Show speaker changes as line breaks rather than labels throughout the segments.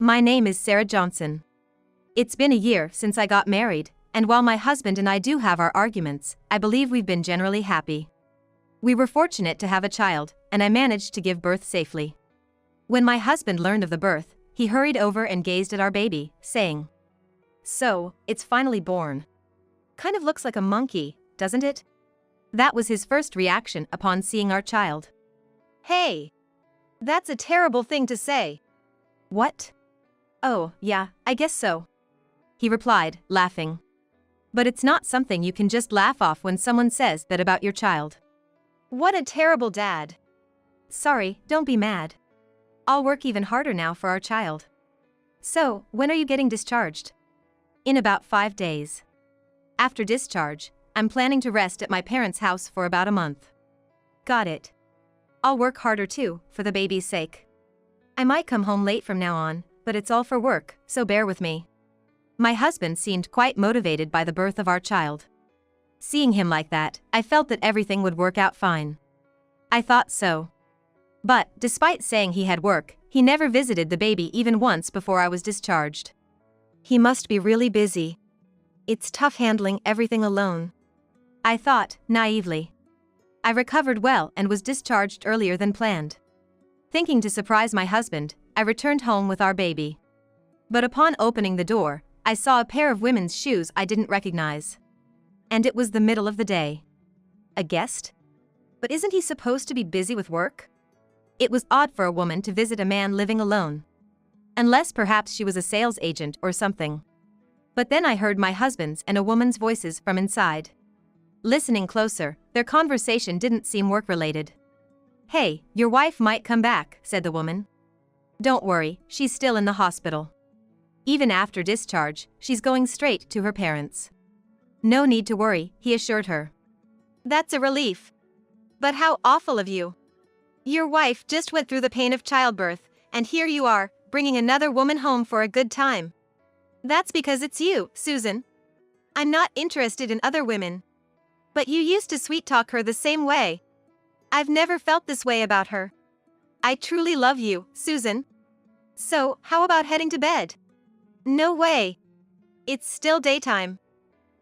My name is Sarah Johnson. It's been a year since I got married, and while my husband and I do have our arguments, I believe we've been generally happy. We were fortunate to have a child, and I managed to give birth safely. When my husband learned of the birth, he hurried over and gazed at our baby, saying, "So, it's finally born. Kind of looks like a monkey, doesn't it?" That was his first reaction upon seeing our child. "Hey! That's a terrible thing to say." "What?" "Oh, yeah, I guess so," he replied, laughing. "But it's not something you can just laugh off when someone says that about your child." "What a terrible dad." "Sorry, don't be mad. I'll work even harder now for our child." "So, when are you getting discharged?" "In about 5 days. After discharge, I'm planning to rest at my parents' house for about a month." "Got it. I'll work harder too, for the baby's sake. I might come home late from now on, but it's all for work, so bear with me." My husband seemed quite motivated by the birth of our child. Seeing him like that, I felt that everything would work out fine. I thought so. But, despite saying he had work, he never visited the baby even once before I was discharged. He must be really busy. It's tough handling everything alone, I thought, naively. I recovered well and was discharged earlier than planned. Thinking to surprise my husband, I returned home with our baby. But upon opening the door, I saw a pair of women's shoes I didn't recognize. And it was the middle of the day. A guest? But isn't he supposed to be busy with work? It was odd for a woman to visit a man living alone. Unless perhaps she was a sales agent or something. But then I heard my husband's and a woman's voices from inside. Listening closer, their conversation didn't seem work-related. "Hey, your wife might come back," said the woman. "Don't worry, she's still in the hospital. Even after discharge, she's going straight to her parents." "No need to worry," he assured her. "That's a relief. But how awful of you. Your wife just went through the pain of childbirth, and here you are, bringing another woman home for a good time. That's because it's you, Susan. I'm not interested in other women. But you used to sweet-talk her the same way. I've never felt this way about her. I truly love you, Susan. So, how about heading to bed?" "No way. It's still daytime.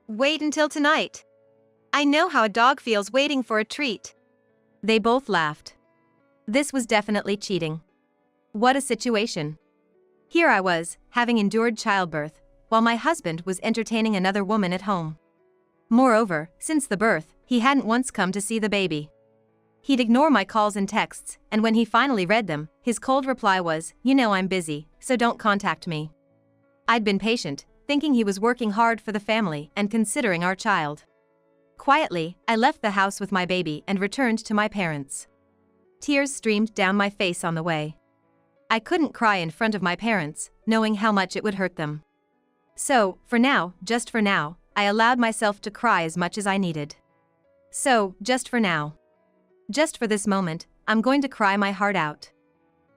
Wait until tonight. I know how a dog feels waiting for a treat." They both laughed. This was definitely cheating. What a situation. Here I was, having endured childbirth, while my husband was entertaining another woman at home. Moreover, since the birth, he hadn't once come to see the baby. He'd ignore my calls and texts, and when he finally read them, his cold reply was, "You know I'm busy, so don't contact me." I'd been patient, thinking he was working hard for the family and considering our child. Quietly, I left the house with my baby and returned to my parents. Tears streamed down my face on the way. I couldn't cry in front of my parents, knowing how much it would hurt them. So, for now, just for now, I allowed myself to cry as much as I needed. So, just for now. Just for this moment, I'm going to cry my heart out.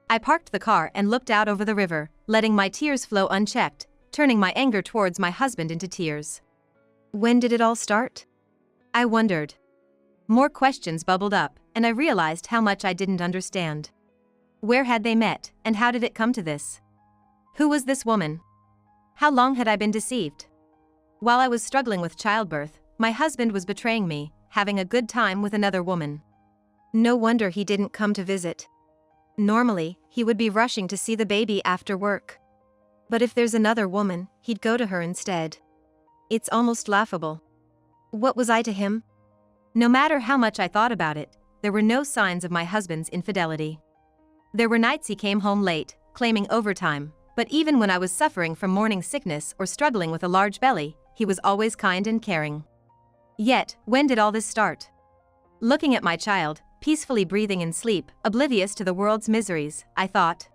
I parked the car and looked out over the river, letting my tears flow unchecked, turning my anger towards my husband into tears. When did it all start? I wondered. More questions bubbled up, and I realized how much I didn't understand. Where had they met, and how did it come to this? Who was this woman? How long had I been deceived? While I was struggling with childbirth, my husband was betraying me, having a good time with another woman. No wonder he didn't come to visit. Normally, he would be rushing to see the baby after work. But if there's another woman, he'd go to her instead. It's almost laughable. What was I to him? No matter how much I thought about it, there were no signs of my husband's infidelity. There were nights he came home late, claiming overtime, but even when I was suffering from morning sickness or struggling with a large belly, he was always kind and caring. Yet, when did all this start? Looking at my child, peacefully breathing in sleep, oblivious to the world's miseries, I thought,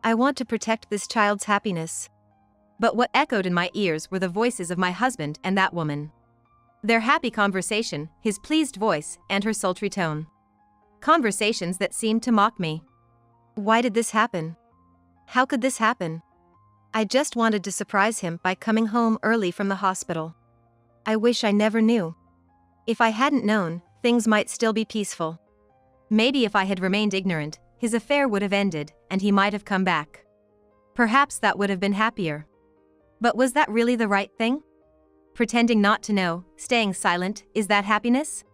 I want to protect this child's happiness. But what echoed in my ears were the voices of my husband and that woman. Their happy conversation, his pleased voice, and her sultry tone. Conversations that seemed to mock me. Why did this happen? How could this happen? I just wanted to surprise him by coming home early from the hospital. I wish I never knew. If I hadn't known, things might still be peaceful. Maybe if I had remained ignorant, his affair would have ended, and he might have come back. Perhaps that would have been happier. But was that really the right thing? Pretending not to know, staying silent, is that happiness?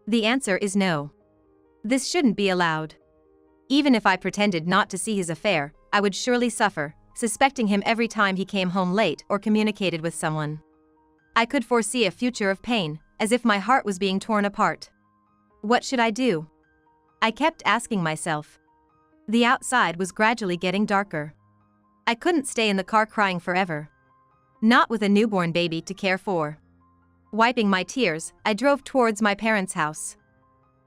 The answer is no. This shouldn't be allowed. Even if I pretended not to see his affair, I would surely suffer, suspecting him every time he came home late or communicated with someone. I could foresee a future of pain, as if my heart was being torn apart. What should I do? I kept asking myself. The outside was gradually getting darker. I couldn't stay in the car crying forever. Not with a newborn baby to care for. Wiping my tears, I drove towards my parents' house.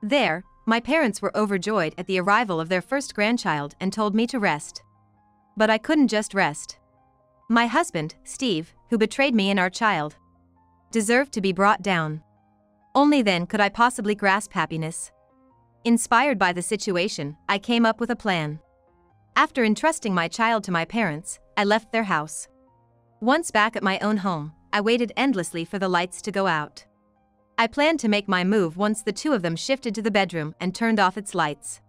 There, my parents were overjoyed at the arrival of their first grandchild and told me to rest. But I couldn't just rest. My husband, Steve, who betrayed me and our child, deserved to be brought down. Only then could I possibly grasp happiness. Inspired by the situation, I came up with a plan. After entrusting my child to my parents, I left their house. Once back at my own home, I waited endlessly for the lights to go out. I planned to make my move once the two of them shifted to the bedroom and turned off its lights.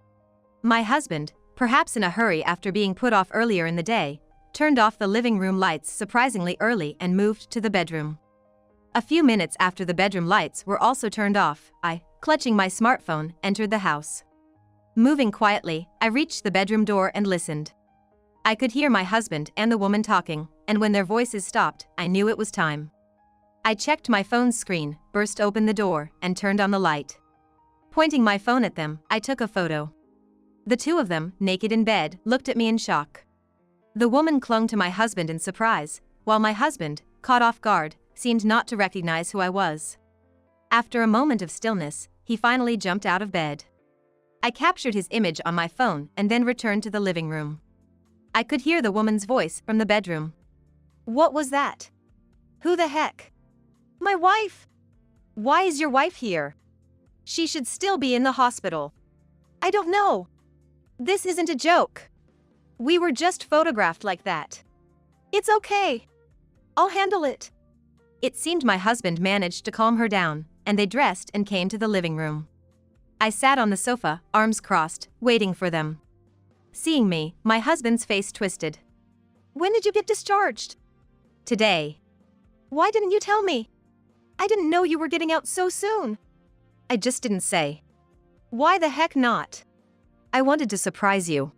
My husband, perhaps in a hurry after being put off earlier in the day, turned off the living room lights surprisingly early and moved to the bedroom. A few minutes after the bedroom lights were also turned off, I, clutching my smartphone, entered the house. Moving quietly, I reached the bedroom door and listened. I could hear my husband and the woman talking, and when their voices stopped, I knew it was time. I checked my phone's screen, burst open the door, and turned on the light. Pointing my phone at them, I took a photo. The two of them, naked in bed, looked at me in shock. The woman clung to my husband in surprise, while my husband, caught off guard, seemed not to recognize who I was. After a moment of stillness, he finally jumped out of bed. I captured his image on my phone and then returned to the living room. I could hear the woman's voice from the bedroom. "What was that? Who the heck? My wife! Why is your wife here? She should still be in the hospital. I don't know. This isn't a joke. We were just photographed like that. It's okay. I'll handle it." It seemed my husband managed to calm her down, and they dressed and came to the living room. I sat on the sofa, arms crossed, waiting for them. Seeing me, my husband's face twisted. "When did you get discharged?" "Today." "Why didn't you tell me? I didn't know you were getting out so soon." "I just didn't say." "Why the heck not?" "I wanted to surprise you.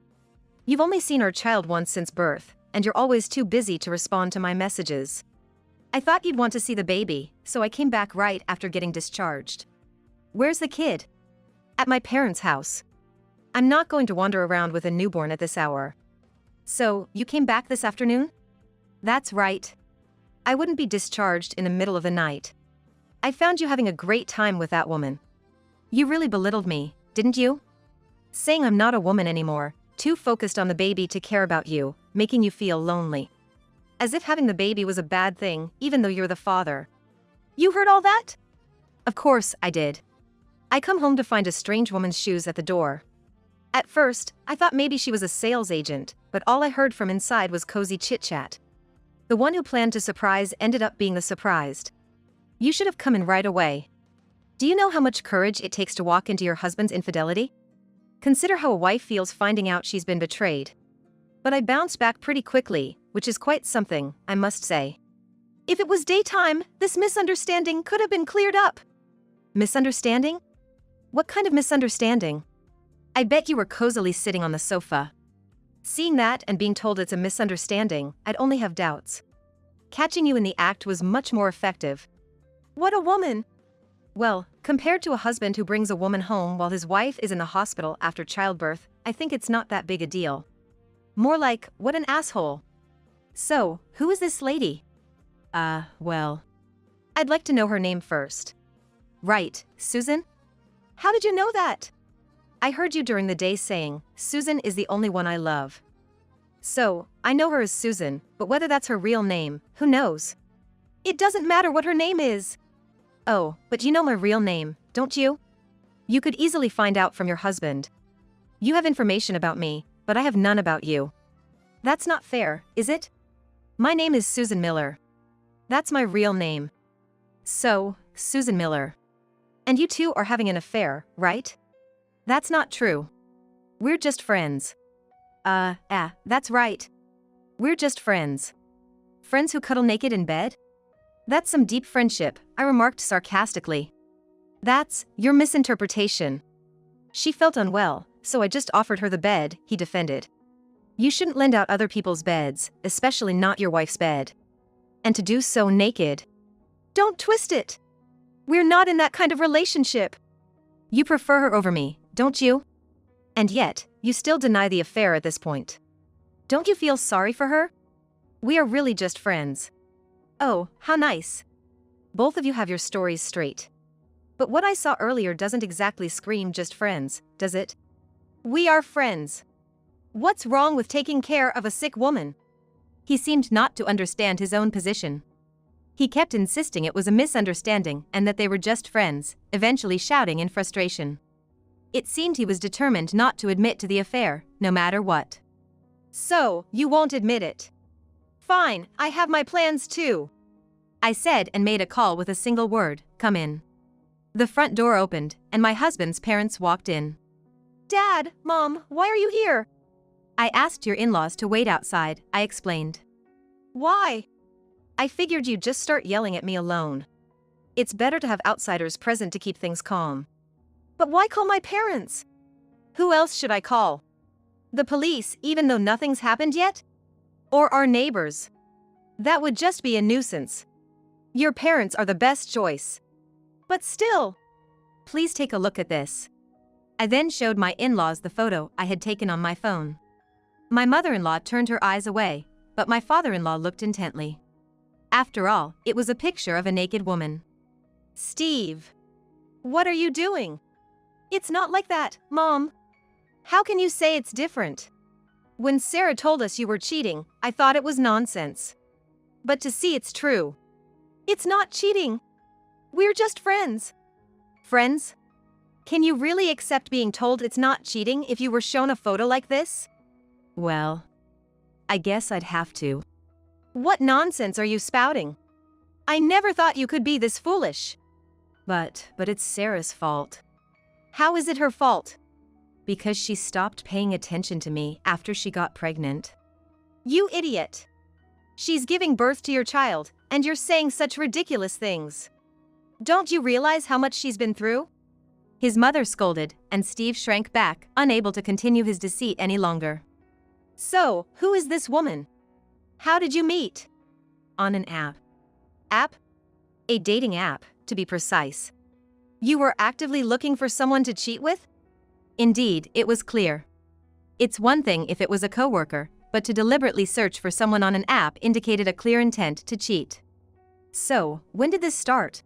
You've only seen our child once since birth, and you're always too busy to respond to my messages. I thought you'd want to see the baby, so I came back right after getting discharged." "Where's the kid?" "At my parents' house. I'm not going to wander around with a newborn at this hour." "So, you came back this afternoon?" "That's right. I wouldn't be discharged in the middle of the night. I found you having a great time with that woman. You really belittled me, didn't you? Saying I'm not a woman anymore, too focused on the baby to care about you, making you feel lonely. As if having the baby was a bad thing, even though you're the father." "You heard all that?" "Of course, I did. I come home to find a strange woman's shoes at the door. At first, I thought maybe she was a sales agent, but all I heard from inside was cozy chit-chat. The one who planned to surprise ended up being the surprised. You should have come in right away. Do you know how much courage it takes to walk into your husband's infidelity? Consider how a wife feels finding out she's been betrayed." But I bounced back pretty quickly, which is quite something, I must say. "If it was daytime, this misunderstanding could have been cleared up." "Misunderstanding? What kind of misunderstanding? I bet you were cozily sitting on the sofa." Seeing that and being told it's a misunderstanding, I'd only have doubts. Catching you in the act was much more effective. "What a woman!" "Well, compared to a husband who brings a woman home while his wife is in the hospital after childbirth, I think it's not that big a deal. More like, what an asshole." "So, who is this lady?" Well, I'd like to know her name first." "Right, Susan? How did you know that?" "I heard you during the day saying, Susan is the only one I love. So, I know her as Susan, but whether that's her real name, who knows?" "It doesn't matter what her name is." "Oh, but you know my real name, don't you? You could easily find out from your husband. You have information about me, but I have none about you. That's not fair, is it? My name is Susan Miller. That's my real name." "So, Susan Miller. And you two are having an affair, right?" "That's not true. We're just friends." That's right." We're just friends. Friends who cuddle naked in bed? That's some deep friendship, I remarked sarcastically. That's your misinterpretation. She felt unwell, so I just offered her the bed, he defended. You shouldn't lend out other people's beds, especially not your wife's bed. And to do so naked. Don't twist it. We're not in that kind of relationship. You prefer her over me, don't you? And yet, you still deny the affair at this point. Don't you feel sorry for her? We are really just friends. Oh, how nice. Both of you have your stories straight. But what I saw earlier doesn't exactly scream just friends, does it? We are friends. What's wrong with taking care of a sick woman? He seemed not to understand his own position. He kept insisting it was a misunderstanding and that they were just friends, eventually shouting in frustration. It seemed he was determined not to admit to the affair, no matter what. So, you won't admit it? Fine, I have my plans too. I said and made a call with a single word, come in. The front door opened, and my husband's parents walked in. Dad, Mom, why are you here? I asked your in-laws to wait outside, I explained. Why? I figured you'd just start yelling at me alone. It's better to have outsiders present to keep things calm. But why call my parents? Who else should I call? The police, even though nothing's happened yet? Or our neighbors? That would just be a nuisance. Your parents are the best choice. But still. Please take a look at this. I then showed my in-laws the photo I had taken on my phone. My mother-in-law turned her eyes away, but my father-in-law looked intently. After all, it was a picture of a naked woman. Steve. What are you doing? It's not like that, Mom. How can you say it's different? When Sarah told us you were cheating, I thought it was nonsense. But to see it's true. It's not cheating. We're just friends. Friends? Can you really accept being told it's not cheating if you were shown a photo like this? Well, I guess I'd have to. What nonsense are you spouting? I never thought you could be this foolish. But it's Sarah's fault. How is it her fault? Because she stopped paying attention to me after she got pregnant. You idiot. She's giving birth to your child, and you're saying such ridiculous things. Don't you realize how much she's been through? His mother scolded, and Steve shrank back, unable to continue his deceit any longer. So, who is this woman? How did you meet? On an app. App? A dating app, to be precise. You were actively looking for someone to cheat with? Indeed, it was clear. It's one thing if it was a coworker, but to deliberately search for someone on an app indicated a clear intent to cheat. So, when did this start?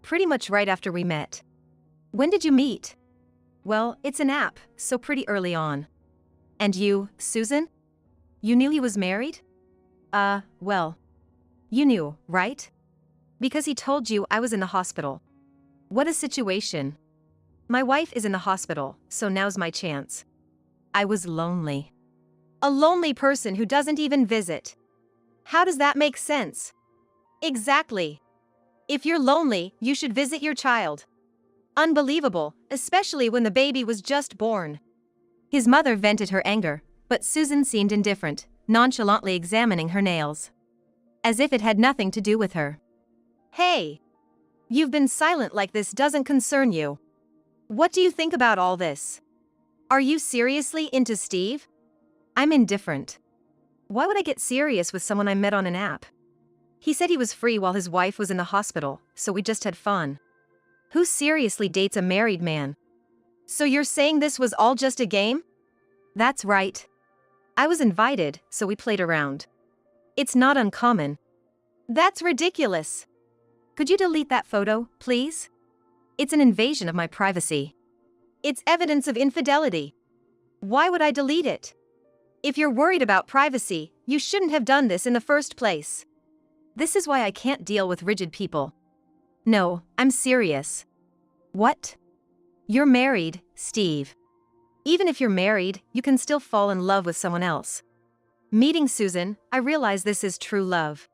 Pretty much right after we met. When did you meet? Well, it's an app, so pretty early on. And you, Susan? You knew he was married? Well. You knew, right? Because he told you I was in the hospital. What a situation. My wife is in the hospital, so now's my chance. I was lonely. A lonely person who doesn't even visit. How does that make sense? Exactly. If you're lonely, you should visit your child. Unbelievable, especially when the baby was just born. His mother vented her anger, but Susan seemed indifferent, nonchalantly examining her nails. As if it had nothing to do with her. Hey! You've been silent like this doesn't concern you. What do you think about all this? Are you seriously into Steve? I'm indifferent. Why would I get serious with someone I met on an app? He said he was free while his wife was in the hospital, so we just had fun. Who seriously dates a married man? So you're saying this was all just a game? That's right. I was invited, so we played around. It's not uncommon. That's ridiculous. Could you delete that photo, please? It's an invasion of my privacy. It's evidence of infidelity. Why would I delete it? If you're worried about privacy, you shouldn't have done this in the first place. This is why I can't deal with rigid people. No, I'm serious. What? You're married, Steve. Even if you're married, you can still fall in love with someone else. Meeting Susan, I realize this is true love.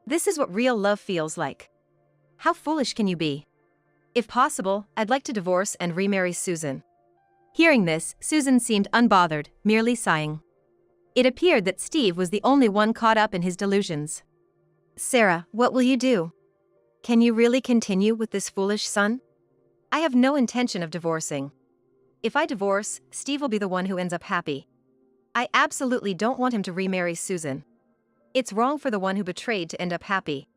This is what real love feels like. How foolish can you be? If possible, I'd like to divorce and remarry Susan. Hearing this, Susan seemed unbothered, merely sighing. It appeared that Steve was the only one caught up in his delusions. Sarah, what will you do? Can you really continue with this foolish son? I have no intention of divorcing. If I divorce, Steve will be the one who ends up happy. I absolutely don't want him to remarry Susan. It's wrong for the one who betrayed to end up happy.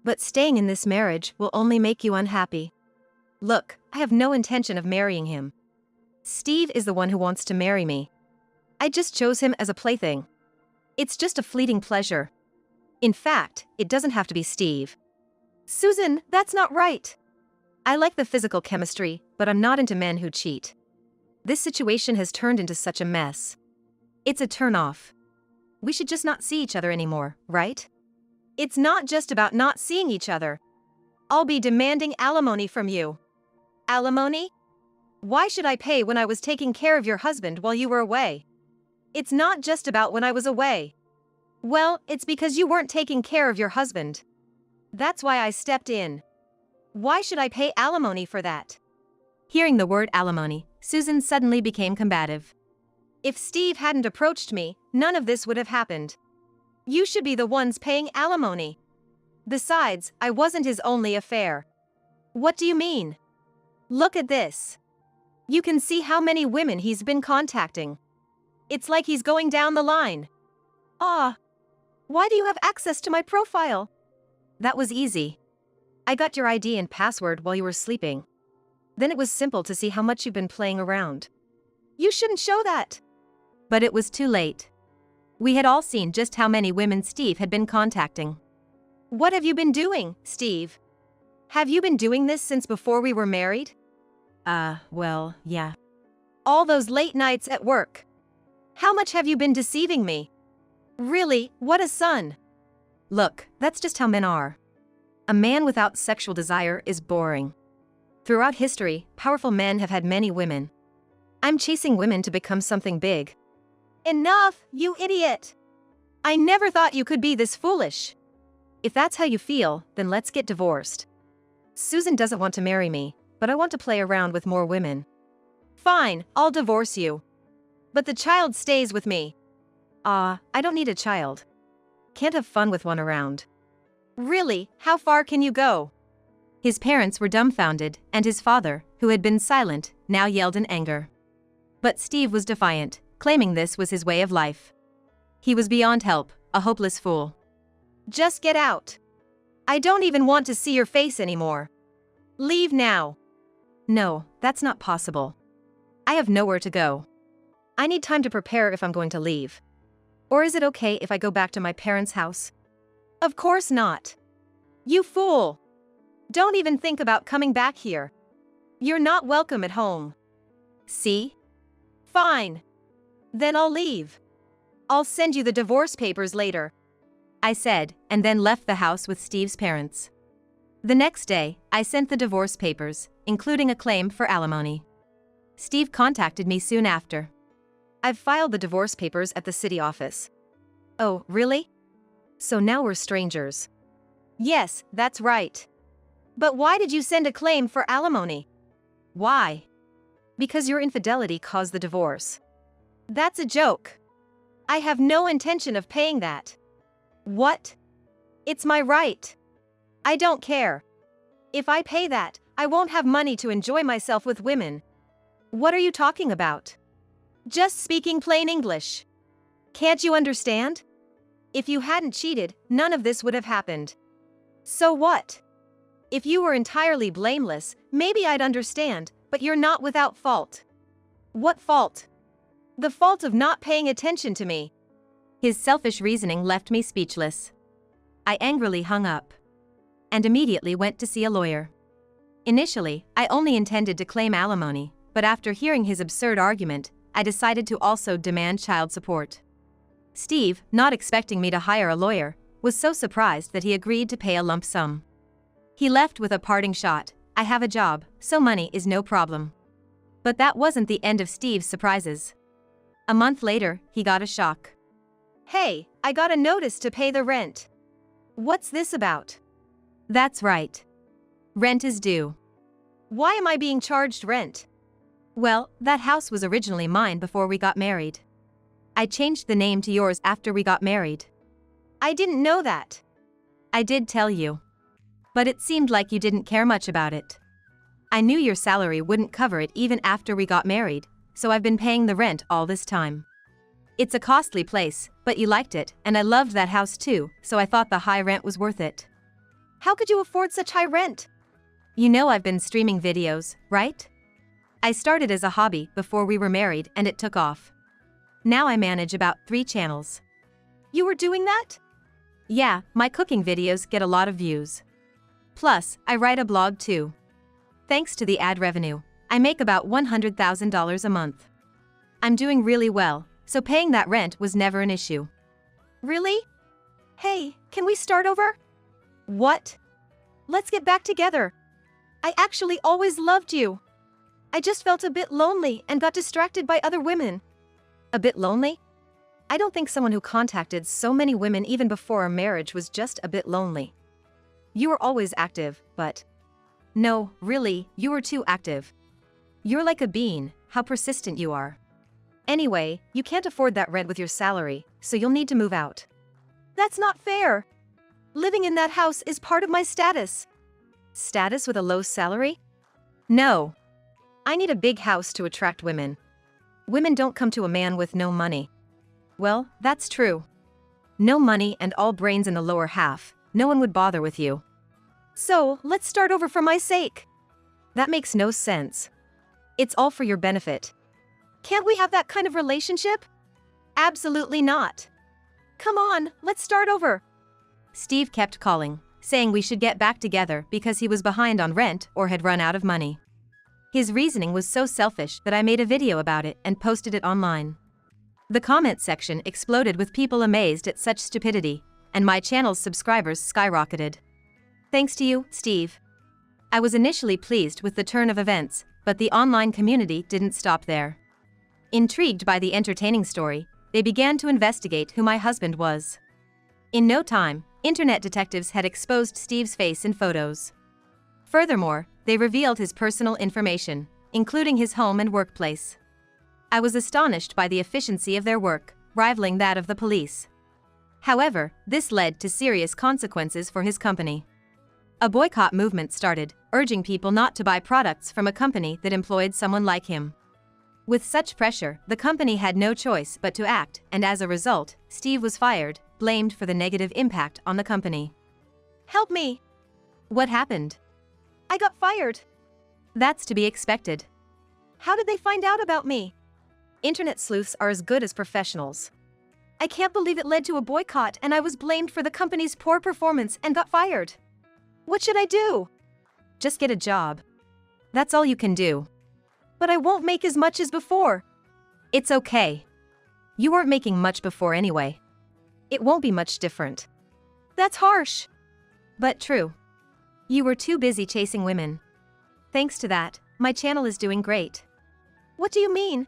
But staying in this marriage will only make you unhappy. Look, I have no intention of marrying him. Steve is the one who wants to marry me. I just chose him as a plaything. It's just a fleeting pleasure. In fact, it doesn't have to be Steve. Susan, that's not right. I like the physical chemistry, but I'm not into men who cheat. This situation has turned into such a mess. It's a turn-off. We should just not see each other anymore, right? It's not just about not seeing each other. I'll be demanding alimony from you. Alimony? Why should I pay when I was taking care of your husband while you were away? It's not just about when I was away. Well, it's because you weren't taking care of your husband. That's why I stepped in. Why should I pay alimony for that? Hearing the word alimony, Susan suddenly became combative. If Steve hadn't approached me, none of this would have happened. You should be the ones paying alimony. Besides, I wasn't his only affair. What do you mean? Look at this. You can see how many women he's been contacting. It's like he's going down the line. Ah. Why do you have access to my profile? That was easy. I got your ID and password while you were sleeping. Then it was simple to see how much you've been playing around. You shouldn't show that. But it was too late. We had all seen just how many women Steve had been contacting. What have you been doing, Steve? Have you been doing this since before we were married? Well, yeah. All those late nights at work. How much have you been deceiving me? Really, what a son. Look, that's just how men are. A man without sexual desire is boring. Throughout history, powerful men have had many women. I'm chasing women to become something big. Enough, you idiot! I never thought you could be this foolish. If that's how you feel, then let's get divorced. Susan doesn't want to marry me, but I want to play around with more women. Fine, I'll divorce you. But the child stays with me. I don't need a child. Can't have fun with one around. Really, how far can you go? His parents were dumbfounded, and his father, who had been silent, now yelled in anger. But Steve was defiant, claiming this was his way of life. He was beyond help, a hopeless fool. Just get out. I don't even want to see your face anymore. Leave now. No, that's not possible. I have nowhere to go. I need time to prepare if I'm going to leave. Or is it okay if I go back to my parents' house? Of course not. You fool! Don't even think about coming back here. You're not welcome at home. See? Fine. Then I'll leave. I'll send you the divorce papers later, I said, and then left the house with Steve's parents. The next day, I sent the divorce papers, including a claim for alimony. Steve contacted me soon after. I've filed the divorce papers at the city office. Oh, really? So now we're strangers. Yes, that's right. But why did you send a claim for alimony? Why? Because your infidelity caused the divorce. That's a joke. I have no intention of paying that. What? It's my right. I don't care. If I pay that, I won't have money to enjoy myself with women. What are you talking about? Just speaking plain English. Can't you understand? If you hadn't cheated, none of this would have happened. So what? If you were entirely blameless, maybe I'd understand, but you're not without fault. What fault? The fault of not paying attention to me. His selfish reasoning left me speechless. I angrily hung up and immediately went to see a lawyer. Initially, I only intended to claim alimony, but after hearing his absurd argument, I decided to also demand child support. Steve, not expecting me to hire a lawyer, was so surprised that he agreed to pay a lump sum. He left with a parting shot, "I have a job, so money is no problem." But that wasn't the end of Steve's surprises. A month later, he got a shock. "Hey, I got a notice to pay the rent." "What's this about?" "That's right. Rent is due." "Why am I being charged rent?" "Well, that house was originally mine before we got married. I changed the name to yours after we got married. I didn't know that. I did tell you. But it seemed like you didn't care much about it. I knew your salary wouldn't cover it even after we got married, so I've been paying the rent all this time. It's a costly place, but you liked it, and I loved that house too, so I thought the high rent was worth it. How could you afford such high rent? You know I've been streaming videos, right? I started as a hobby before we were married and it took off. Now I manage about 3 channels. You were doing that? Yeah, my cooking videos get a lot of views. Plus, I write a blog too. Thanks to the ad revenue, I make about $100,000 a month. I'm doing really well, so paying that rent was never an issue. Really? Hey, can we start over? What? Let's get back together. I actually always loved you. I just felt a bit lonely and got distracted by other women. A bit lonely? I don't think someone who contacted so many women even before our marriage was just a bit lonely. You were always active, but... No, really, you were too active. You're like a bean, how persistent you are. Anyway, you can't afford that rent with your salary, so you'll need to move out. That's not fair. Living in that house is part of my status. Status with a low salary? No. I need a big house to attract women. Women don't come to a man with no money. Well, that's true. No money and all brains in the lower half, no one would bother with you. So, let's start over for my sake. That makes no sense. It's all for your benefit. Can't we have that kind of relationship? Absolutely not. Come on, let's start over. Steve kept calling, saying we should get back together because he was behind on rent or had run out of money. His reasoning was so selfish that I made a video about it and posted it online. The comment section exploded with people amazed at such stupidity, and my channel's subscribers skyrocketed. Thanks to you, Steve. I was initially pleased with the turn of events, but the online community didn't stop there. Intrigued by the entertaining story, they began to investigate who my husband was. In no time, internet detectives had exposed Steve's face in photos. Furthermore, they revealed his personal information, including his home and workplace. I was astonished by the efficiency of their work, rivaling that of the police. However, this led to serious consequences for his company. A boycott movement started, urging people not to buy products from a company that employed someone like him. With such pressure, the company had no choice but to act, and as a result, Steve was fired, blamed for the negative impact on the company. Help me! What happened? I got fired. That's to be expected. How did they find out about me? Internet sleuths are as good as professionals. I can't believe it led to a boycott and I was blamed for the company's poor performance and got fired. What should I do? Just get a job. That's all you can do. But I won't make as much as before. It's okay. You weren't making much before anyway. It won't be much different. That's harsh. But true. You were too busy chasing women. Thanks to that, my channel is doing great. What do you mean?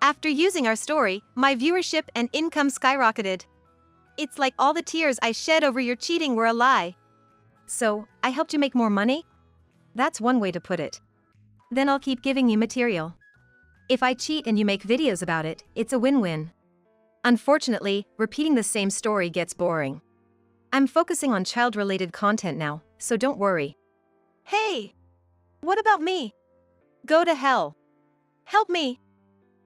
After using our story, my viewership and income skyrocketed. It's like all the tears I shed over your cheating were a lie. So, I helped you make more money? That's one way to put it. Then I'll keep giving you material. If I cheat and you make videos about it, it's a win-win. Unfortunately, repeating the same story gets boring. I'm focusing on child-related content now, so don't worry. Hey! What about me? Go to hell. Help me!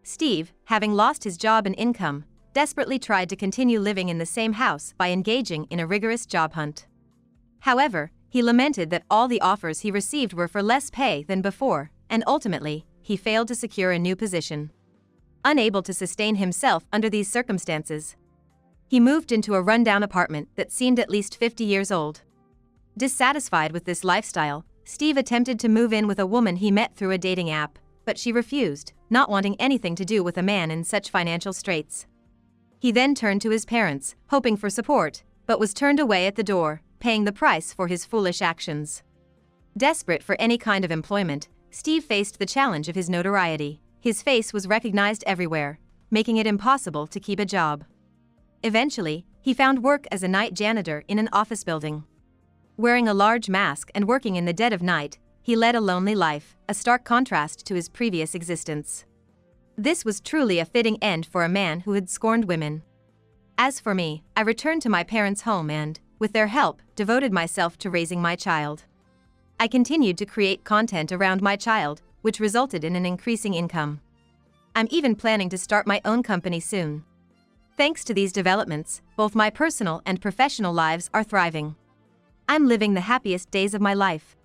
Steve, having lost his job and income, desperately tried to continue living in the same house by engaging in a rigorous job hunt. However, he lamented that all the offers he received were for less pay than before, and ultimately, he failed to secure a new position. Unable to sustain himself under these circumstances, he moved into a rundown apartment that seemed at least 50 years old. Dissatisfied with this lifestyle, Steve attempted to move in with a woman he met through a dating app, but she refused, not wanting anything to do with a man in such financial straits. He then turned to his parents, hoping for support, but was turned away at the door, paying the price for his foolish actions. Desperate for any kind of employment, Steve faced the challenge of his notoriety. His face was recognized everywhere, making it impossible to keep a job. Eventually, he found work as a night janitor in an office building. Wearing a large mask and working in the dead of night, he led a lonely life, a stark contrast to his previous existence. This was truly a fitting end for a man who had scorned women. As for me, I returned to my parents' home and, with their help, devoted myself to raising my child. I continued to create content around my child, which resulted in an increasing income. I'm even planning to start my own company soon. Thanks to these developments, both my personal and professional lives are thriving. I'm living the happiest days of my life.